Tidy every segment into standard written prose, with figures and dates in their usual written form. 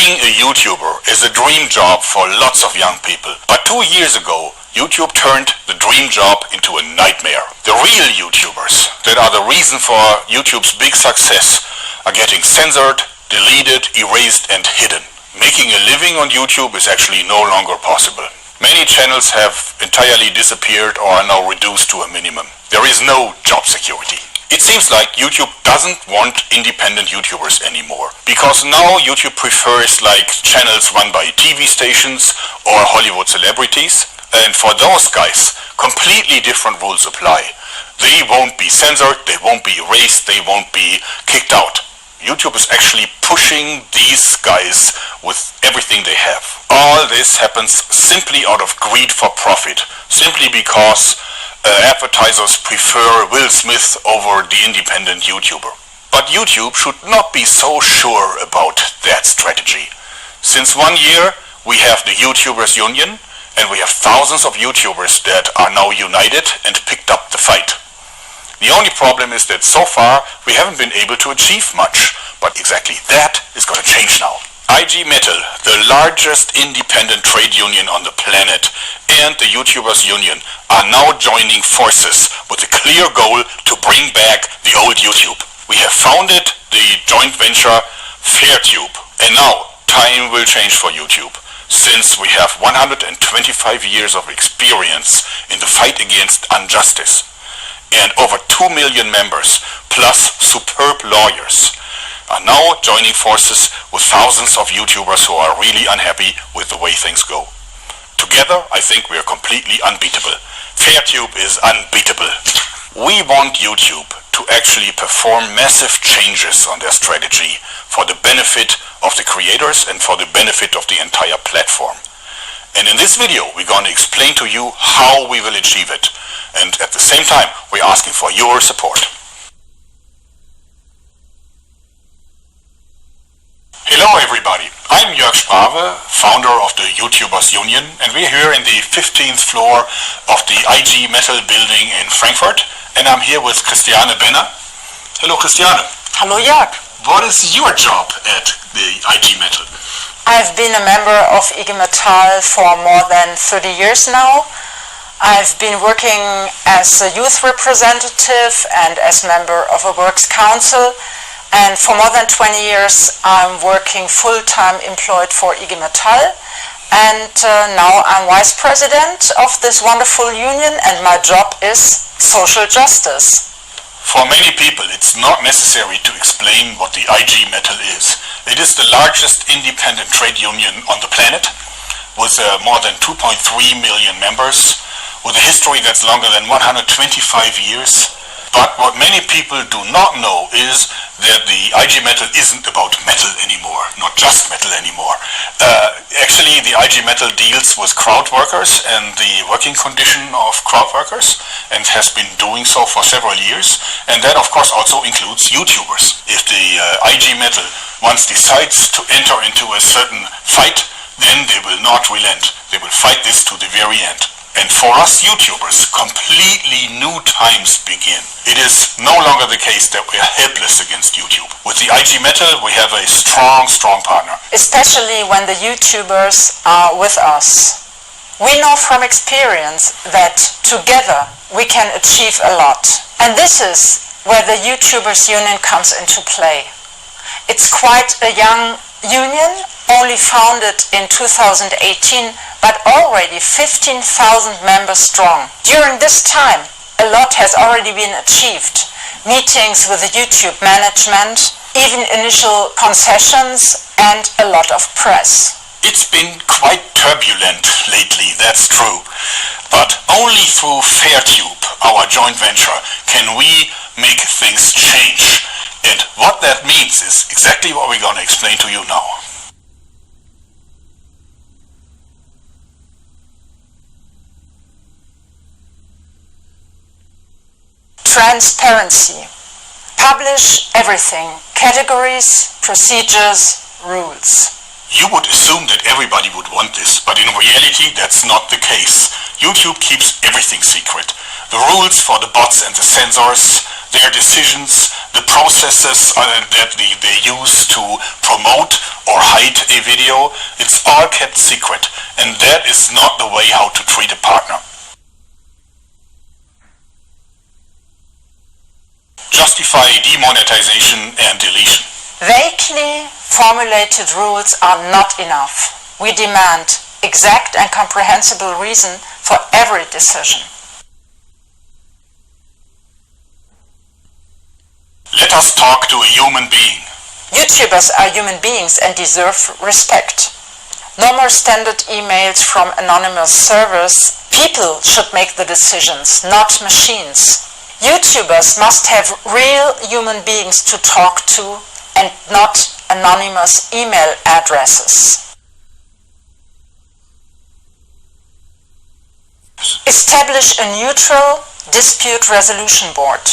Being a YouTuber is a dream job for lots of young people. But 2 years ago, YouTube turned the dream job into a nightmare. The real YouTubers, that are the reason for YouTube's big success, are getting censored, deleted, erased and hidden. Making a living on YouTube is actually no longer possible. Many channels have entirely disappeared or are now reduced to a minimum. There is no job security. It seems like YouTube doesn't want independent YouTubers anymore, because now YouTube prefers like channels run by TV stations or Hollywood celebrities, and for those guys, completely different rules apply. They won't be censored, they won't be erased, they won't be kicked out. YouTube is actually pushing these guys with everything they have. All this happens simply out of greed for profit, simply because advertisers prefer Will Smith over the independent YouTuber. But YouTube should not be so sure about that strategy. Since 1 year, we have the YouTubers Union, and we have thousands of YouTubers that are now united and picked up the fight. The only problem is that so far we haven't been able to achieve much, but exactly that is going to change now. IG Metal, the largest independent trade union on the planet, and the YouTubers Union are now joining forces with a clear goal to bring back the old YouTube. We have founded the joint venture FairTube, and now time will change for YouTube, since we have 125 years of experience in the fight against injustice, and over 2 million members, plus superb lawyers, are now joining forces with thousands of YouTubers who are really unhappy with the way things go. Together, I think we are completely unbeatable. FairTube is unbeatable. We want YouTube to actually perform massive changes on their strategy for the benefit of the creators and for the benefit of the entire platform. And in this video, we're going to explain to you how we will achieve it. And at the same time, we're asking for your support. Hello everybody, I'm Jörg Sprave, founder of the YouTubers Union, and we're here in the 15th floor of the IG Metal building in Frankfurt, and I'm here with Christiane Benner. Hello Christiane. Hello Jörg. What is your job at the IG Metal? I've been a member of IG Metal for more than 30 years now. I've been working as a youth representative and as member of a works council. And for more than 20 years, I'm working full-time employed for IG Metall. And now I'm vice president of this wonderful union, and my job is social justice. For many people, it's not necessary to explain what the IG Metal is. It is the largest independent trade union on the planet, with more than 2.3 million members, with a history that's longer than 125 years. But what many people do not know is that the IG Metal isn't about metal anymore, not just metal anymore. Actually, the IG Metal deals with crowd workers and the working condition of crowd workers, and has been doing so for several years. And that, of course, also includes YouTubers. If the IG Metal once decides to enter into a certain fight, then they will not relent. They will fight this to the very end. And for us YouTubers, completely new times begin. It is no longer the case that we are helpless against YouTube. With the IG Metal, we have a strong partner. Especially when the YouTubers are with us. We know from experience that together we can achieve a lot. And this is where the YouTubers Union comes into play. It's quite a young union, only founded in 2018, but already 15,000 members strong. During this time, a lot has already been achieved. Meetings with the YouTube management, even initial concessions, and a lot of press. It's been quite turbulent lately, that's true. But only through FairTube, our joint venture, can we make things change. And what that means is exactly what we're going to explain to you now. Transparency. Publish everything. Categories, procedures, rules. You would assume that everybody would want this, but in reality that's not the case. YouTube keeps everything secret. The rules for the bots and the censors, their decisions, the processes that they use to promote or hide a video, it's all kept secret, and that is not the way how to treat a partner. Justify demonetization and deletion. Vaguely formulated rules are not enough. We demand exact and comprehensible reason for every decision. Let us talk to a human being. YouTubers are human beings and deserve respect. No more standard emails from anonymous servers. People should make the decisions, not machines. YouTubers must have real human beings to talk to and not anonymous email addresses. Establish a neutral dispute resolution board.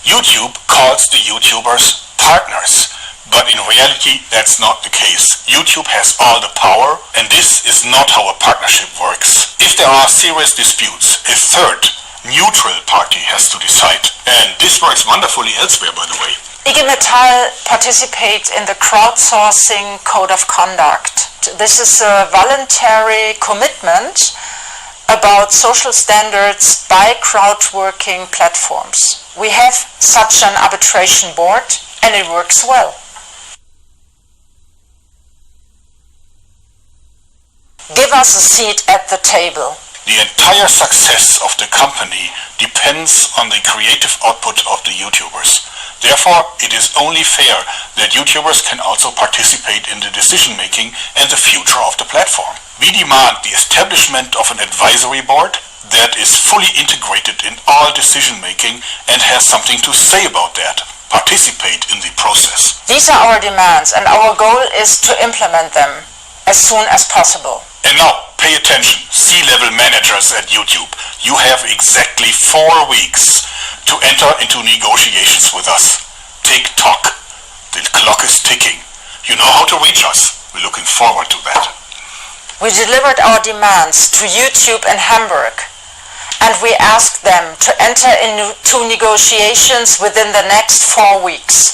YouTube calls the YouTubers partners, but in reality that's not the case. YouTube has all the power, and this is not how a partnership works. If there are serious disputes, a third, neutral party has to decide. And this works wonderfully elsewhere, by the way. IG Metall participates in the crowdsourcing code of conduct. This is a voluntary commitment about social standards by crowdworking platforms. We have such an arbitration board, and it works well. Give us a seat at the table. The entire success of the company depends on the creative output of the YouTubers. Therefore, it is only fair that YouTubers can also participate in the decision-making and the future of the platform. We demand the establishment of an advisory board that is fully integrated in all decision-making and has something to say about that. Participate in the process. These are our demands, and our goal is to implement them as soon as possible. And now, pay attention, C-level managers at YouTube. You have exactly 4 weeks to enter into negotiations with us. Tick-tock. The clock is ticking. You know how to reach us. We're looking forward to that. We delivered our demands to YouTube in Hamburg, and we asked them to enter into negotiations within the next 4 weeks.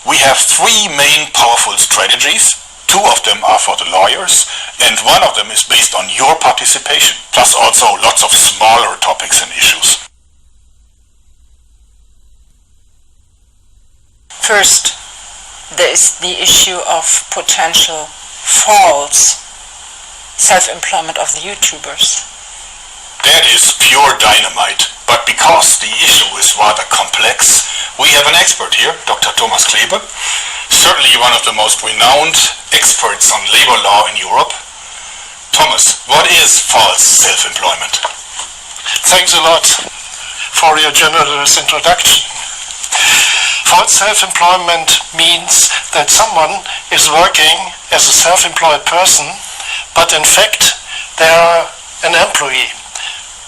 We have 3 main powerful strategies. 2 of them are for the lawyers, and 1 of them is based on your participation, plus also lots of smaller topics and issues. First, there is the issue of potential false self-employment of the YouTubers. That is pure dynamite. But because the issue is rather complex, we have an expert here, Dr. Thomas Klebe, certainly one of the most renowned experts on labor law in Europe. Thomas, what is false self-employment? Thanks a lot for your generous introduction. False self-employment means that someone is working as a self-employed person, but in fact they are an employee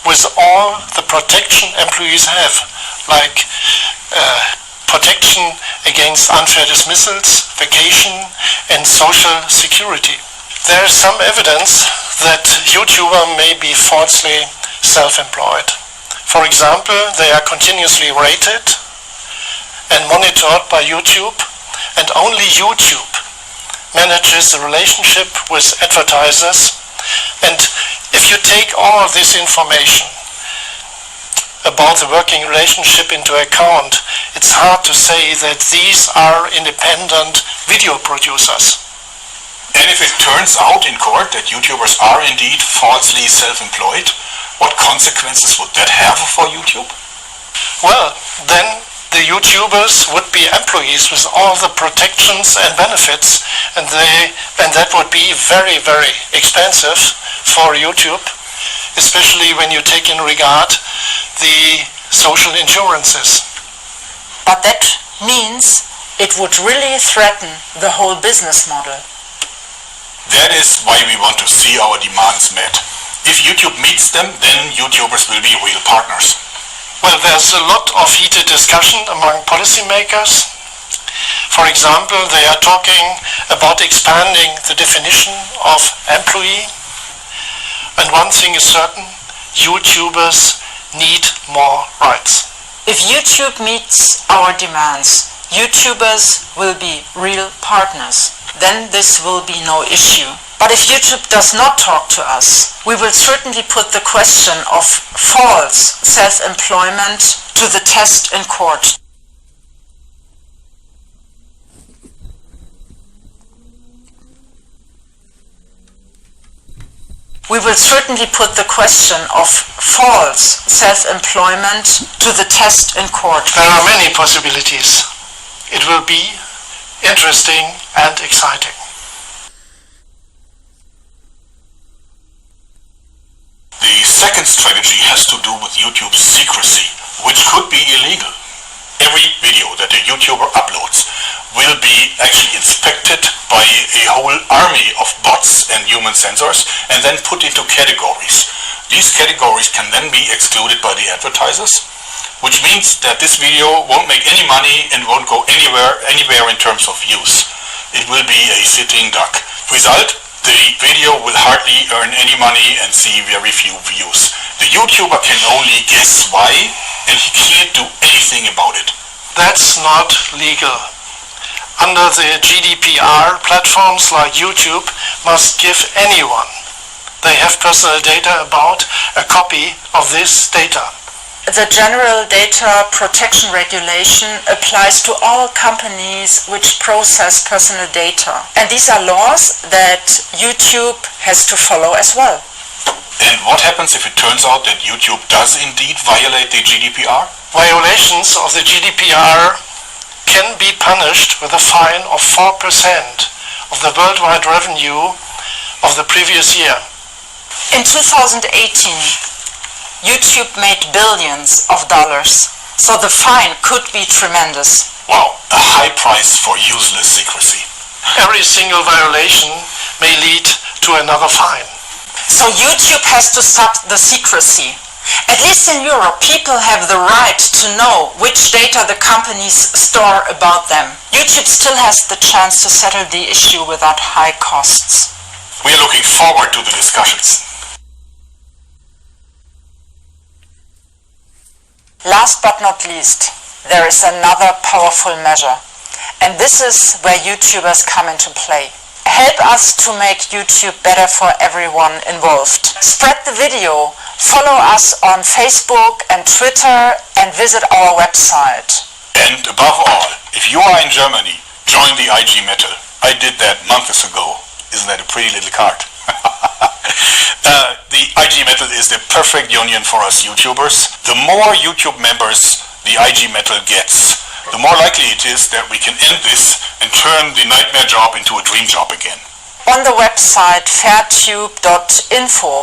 with all the protection employees have, like protection against unfair dismissals, vacation, and social security. There is some evidence that YouTuber may be falsely self-employed. For example, they are continuously rated and monitored by YouTube, and only YouTube manages the relationship with advertisers. And if you take all of this information about the working relationship into account, it's hard to say that these are independent video producers. And if it turns out in court that YouTubers are indeed falsely self-employed, what consequences would that have for YouTube? Well, then the YouTubers would be employees with all the protections and benefits, and that would be very, very expensive for YouTube, especially when you take in regard the social insurances. But that means it would really threaten the whole business model. That is why we want to see our demands met. If YouTube meets them, then YouTubers will be real partners. Well, there's a lot of heated discussion among policymakers. For example, they are talking about expanding the definition of employee. And one thing is certain, YouTubers need more rights. If YouTube meets our demands, YouTubers will be real partners. Then this will be no issue. But if YouTube does not talk to us, we will certainly put the question of false self-employment to the test in court. We will certainly put the question of false self-employment to the test in court. There are many possibilities. It will be interesting and exciting. The second strategy has to do with YouTube's secrecy, which could be illegal. Every video that a YouTuber uploads will be actually inspected by a whole army of bots and human censors and then put into categories. These categories can then be excluded by the advertisers, which means that this video won't make any money and won't go anywhere in terms of views. It will be a sitting duck. Result, the video will hardly earn any money and see very few views. The YouTuber can only guess why, and he can't do anything about it. That's not legal. Under the GDPR, platforms like YouTube must give anyone they have personal data about a copy of this data. The General Data Protection Regulation applies to all companies which process personal data. And these are laws that YouTube has to follow as well. And what happens if it turns out that YouTube does indeed violate the GDPR? Violations of the GDPR can be punished with a fine of 4% of the worldwide revenue of the previous year. In 2018, YouTube made billions of dollars, so the fine could be tremendous. Wow, a high price for useless secrecy. Every single violation may lead to another fine. So YouTube has to stop the secrecy. At least in Europe, people have the right to know which data the companies store about them. YouTube still has the chance to settle the issue without high costs. We are looking forward to the discussions. Last but not least, there is another powerful measure. And this is where YouTubers come into play. Help us to make YouTube better for everyone involved. Spread the video, follow us on Facebook and Twitter, and visit our website. And above all, if you are in Germany, join the IG Metal. I did that months ago. Isn't that a pretty little card? The IG Metal is the perfect union for us YouTubers. The more YouTube members the IG Metal gets, the more likely it is that we can end this and turn the nightmare job into a dream job again. On the website fairtube.info,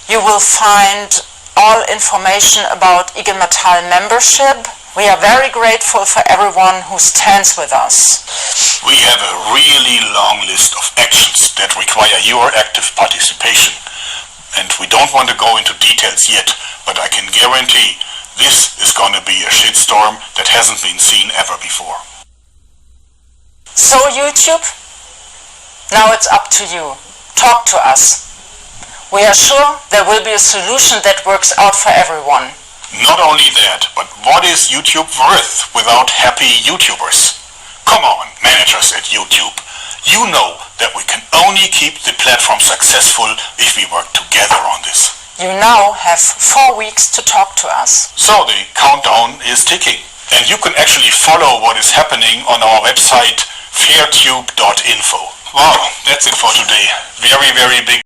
you will find all information about IG Metall membership. We are very grateful for everyone who stands with us. We have a really long list of actions that require your active participation. And we don't want to go into details yet, but I can guarantee this is going to be a shitstorm that hasn't been seen ever before. So YouTube, now it's up to you. Talk to us. We are sure there will be a solution that works out for everyone. Not only that, but what is YouTube worth without happy YouTubers? Come on, managers at YouTube. You know that we can only keep the platform successful if we work together on this. You now have 4 weeks to talk to us. So the countdown is ticking. And you can actually follow what is happening on our website fairtube.info. Wow, that's it for today. Very, very big